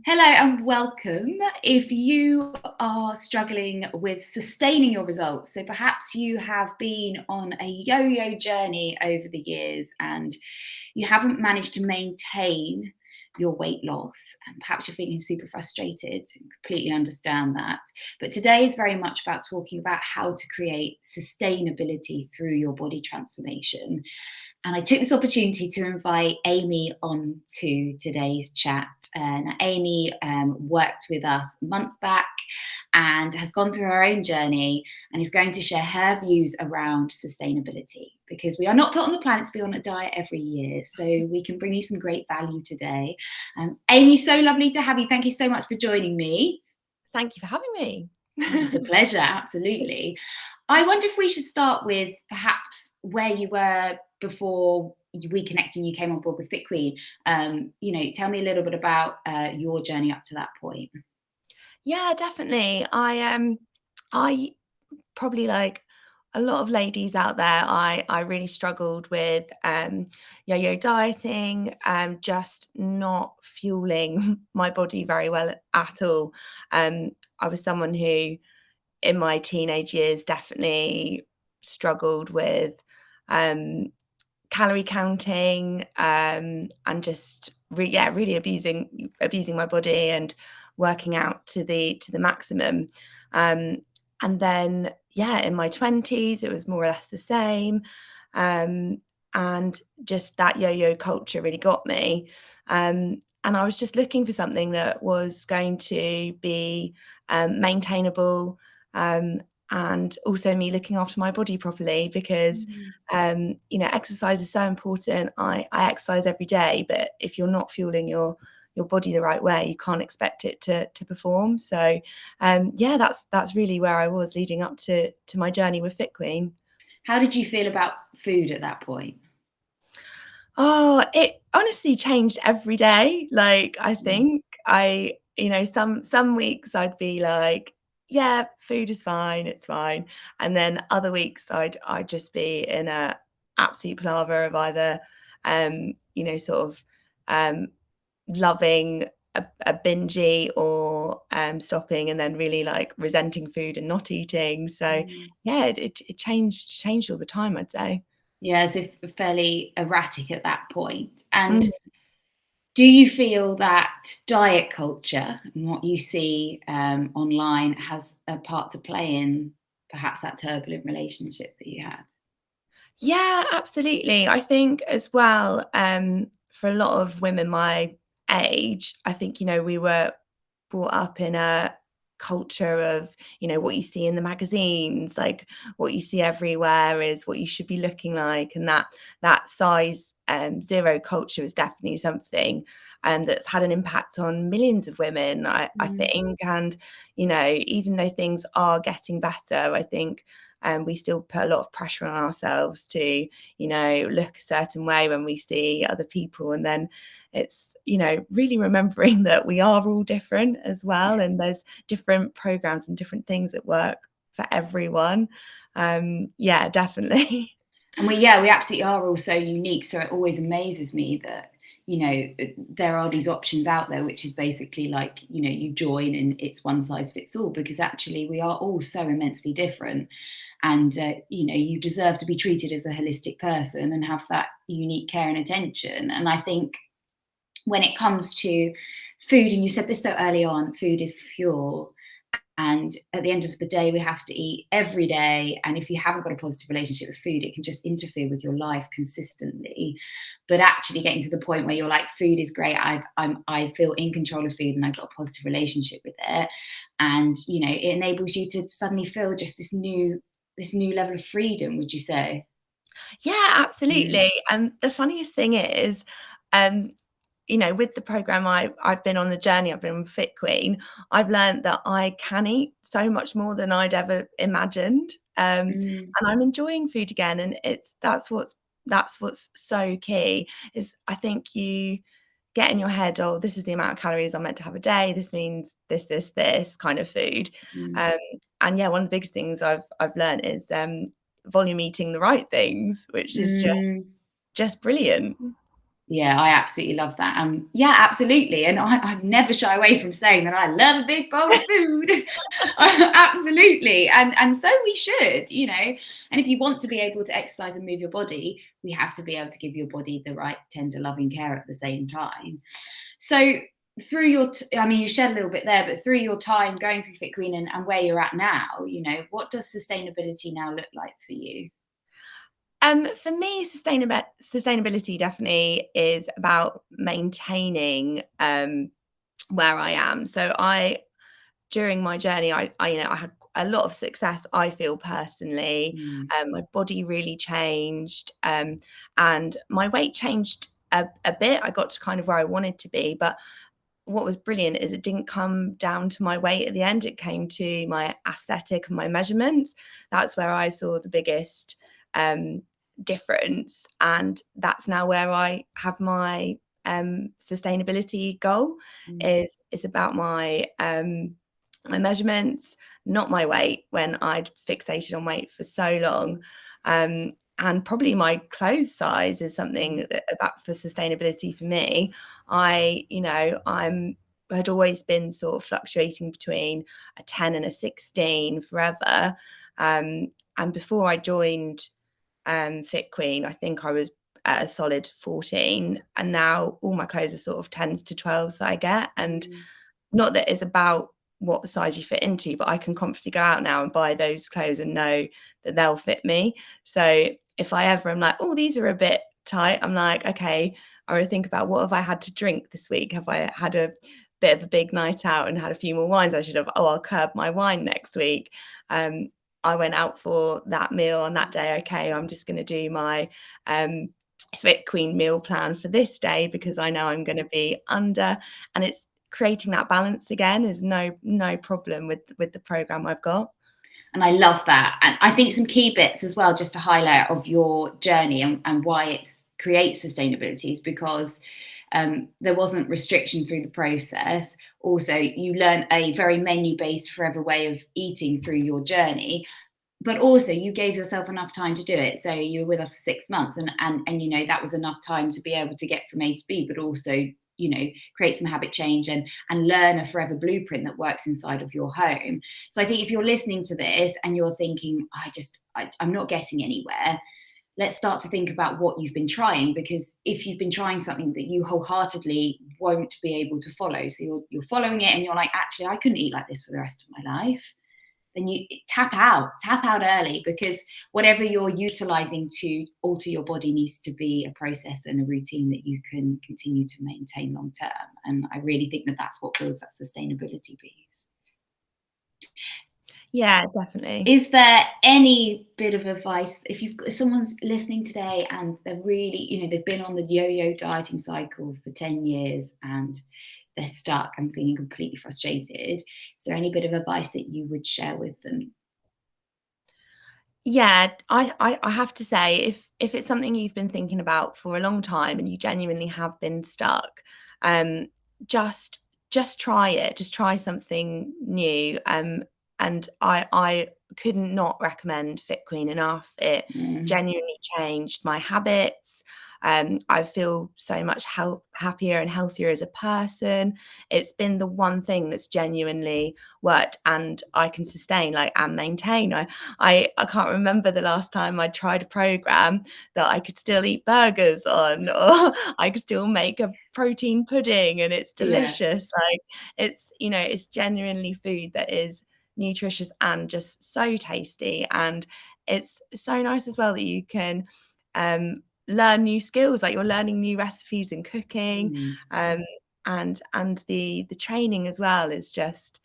Hello and welcome. If you are struggling with sustaining your results, so perhaps you have been on a yo yo journey over the years and you haven't managed to maintain your weight loss, and perhaps you're feeling super frustrated, completely understand that. But today is very much about talking about how to create sustainability through your body transformation. And I took this opportunity to invite Amy on to today's chat. And Amy worked with us months back and has gone through her own journey and is going to share her views around sustainability, because we are not put on the planet to be on a diet every year. So we can bring you some great value today. Amy, so lovely to have you. Thank you so much for joining me. Thank you for having me. It's a pleasure, absolutely. I wonder if we should start with perhaps where you were before we connected and you came on board with Fit Queen. Tell me a little bit about your journey up to that point. Yeah, definitely. I probably like a lot of ladies out there, I really struggled with yo-yo dieting, just not fueling my body very well at all. I was someone who in my teenage years definitely struggled with um calorie counting, and just really abusing my body and working out to the maximum. Um, and then in my 20s it was more or less the same. Um, and just that yo-yo culture really got me. And I was just looking for something that was going to be maintainable, um, and also me looking after my body properly, because Mm. exercise is so important. I exercise every day, but if you're not fueling your body the right way, you can't expect it to perform. So that's really where I was leading up to my journey with Fit Queen. How did you feel about food at that point? Oh, it honestly changed every day. Like, I Mm. think some weeks I'd be like, yeah, food is fine, it's fine. And then other weeks I'd just be in a absolute palaver of either sort of um loving a bingy, or stopping and then really like resenting food and not eating. So Mm. yeah, it changed all the time, I'd say. Yeah, so fairly erratic at that point. And do you feel that diet culture and what you see online has a part to play in perhaps that turbulent relationship that you had? Yeah, absolutely. I think as well, for a lot of women my age, I think, we were brought up in a culture of, what you see in the magazines, like what you see everywhere is what you should be looking like. And that size zero culture is definitely something that's had an impact on millions of women, I Mm. think. And, even though things are getting better, I think we still put a lot of pressure on ourselves to, look a certain way when we see other people. And then it's, really remembering that we are all different as well. And Yes. there's different programs and different things that work for everyone. Yeah, definitely. And we absolutely are all so unique. So it always amazes me that, there are these options out there, which is basically like, you join and it's one size fits all, because actually we are all so immensely different. And, you deserve to be treated as a holistic person and have that unique care and attention. And I think when it comes to food, and you said this so early on, food is fuel. And at the end of the day, we have to eat every day. And if you haven't got a positive relationship with food, it can just interfere with your life consistently. But actually getting to the point where you're like, food is great. I feel in control of food and I've got a positive relationship with it. And, it enables you to suddenly feel just this new level of freedom, would you say? Yeah, Mm. absolutely. And the funniest thing is, um, with the program I've been on, the journey I've been on Fit Queen, I've learned that I can eat so much more than I'd ever imagined. Mm. And I'm enjoying food again. And that's what's so key, is I think you get in your head, oh, this is the amount of calories I'm meant to have a day. This means this kind of food. Mm. Um, and yeah, one of the biggest things I've learned is volume eating the right things, which is Mm. just brilliant. Yeah, I absolutely love that. Yeah, absolutely. And I never shy away from saying that I love a big bowl of food. Absolutely. And so we should, you know. And if you want to be able to exercise and move your body, we have to be able to give your body the right tender, loving care at the same time. So through your, I mean, you shared a little bit there, but through your time going through Fit Queen and where you're at now, you know, what does sustainability now look like for you? For me, sustainability definitely is about maintaining where I am. So during my journey, I had a lot of success, I feel personally. Mm, My body really changed, and my weight changed a bit. I got to kind of where I wanted to be, but what was brilliant is it didn't come down to my weight at the end. It came to my aesthetic and my measurements. That's where I saw the biggest um, difference, and that's now where I have my sustainability goal. mm, Is about my measurements, not my weight. When I'd fixated on weight for so long. And probably my clothes size is mm, something about for sustainability for me. I'm had always been sort of fluctuating between a 10 and a 16 forever. And before I joined Fit Queen, I think I was at a solid 14. And now all my clothes are sort of 10s to 12s that I get. And mm. not that it's about what size you fit into, but I can confidently go out now and buy those clothes and know that they'll fit me. So if I ever am like, oh, these are a bit tight, I'm like, okay, I would think about what have I had to drink this week? Have I had a bit of a big night out and had a few more wines? I should have, oh, I'll curb my wine next week. Um, I went out for that meal on that day. Okay, I'm just going to do my Fit Queen meal plan for this day because I know I'm going to be under, and it's creating that balance again is no problem with the program I've got. And I love that. And I think some key bits as well, just to highlight of your journey and why it's creates sustainability is because there wasn't restriction through the process. Also, you learn a very menu-based forever way of eating through your journey, but also you gave yourself enough time to do it. So you were with us for 6 months, and you know that was enough time to be able to get from A to B, but also you know create some habit change and learn a forever blueprint that works inside of your home. So I think if you're listening to this and you're thinking, I'm not getting anywhere, let's start to think about what you've been trying, because if you've been trying something that you wholeheartedly won't be able to follow, so you're following it and you're like, actually I couldn't eat like this for the rest of my life, then you tap out early, because whatever you're utilizing to alter your body needs to be a process and a routine that you can continue to maintain long term. And I really think that that's what builds that sustainability piece. Yeah, definitely. Is there any bit of advice if someone's listening today and they're really, you know, they've been on the yo-yo dieting cycle for 10 years and they're stuck and feeling completely frustrated, is there any bit of advice that you would share with them? Yeah, I have to say, if it's something you've been thinking about for a long time and you genuinely have been stuck, um, just just try it. Just try something new. And I could not recommend Fit Queen enough. It Mm. genuinely changed my habits. I feel so much happier and healthier as a person. It's been the one thing that's genuinely worked and I can sustain, like, and maintain. I can't remember the last time I tried a program that I could still eat burgers on, or I could still make a protein pudding and it's Yeah. delicious. Like, it's genuinely food that is nutritious and just so tasty. And it's so nice as well that you can um learn new skills, like you're learning new recipes and cooking. Mm. um and the training as well is just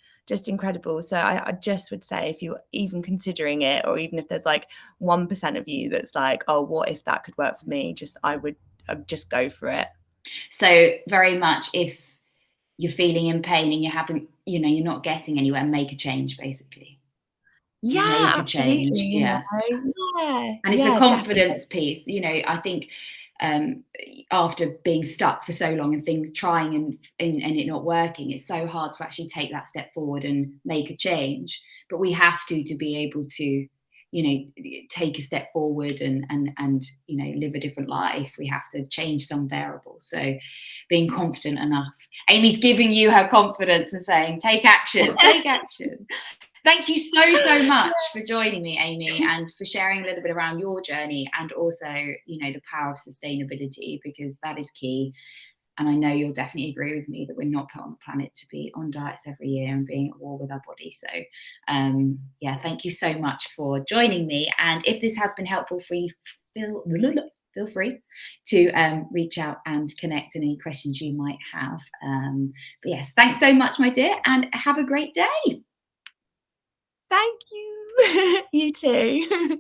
incredible. So I just would say, if you're even considering it, or even if there's like 1% of you that's like, oh, what if that could work for me, I'd just go for it. So very much, if you're feeling in pain and you haven't, you know, you're not getting anywhere, make a change basically. Yeah, Make a absolutely, change. Yeah. yeah, And it's a yeah, definitely. confidence piece. You know, I think um, after being stuck for so long and things trying and it not working, it's so hard to actually take that step forward and make a change. But we have to be able to take a step forward and live a different life, we have to change some variables. So being confident enough. Amy's giving you her confidence and saying, take action, take action. Thank you so much for joining me, Amy, and for sharing a little bit around your journey, and also, the power of sustainability, because that is key. And I know you'll definitely agree with me that we're not put on the planet to be on diets every year and being at war with our body. So thank you so much for joining me. And if this has been helpful for you, feel free to reach out and connect any questions you might have. But yes, thanks so much, my dear, and have a great day. Thank you. You too.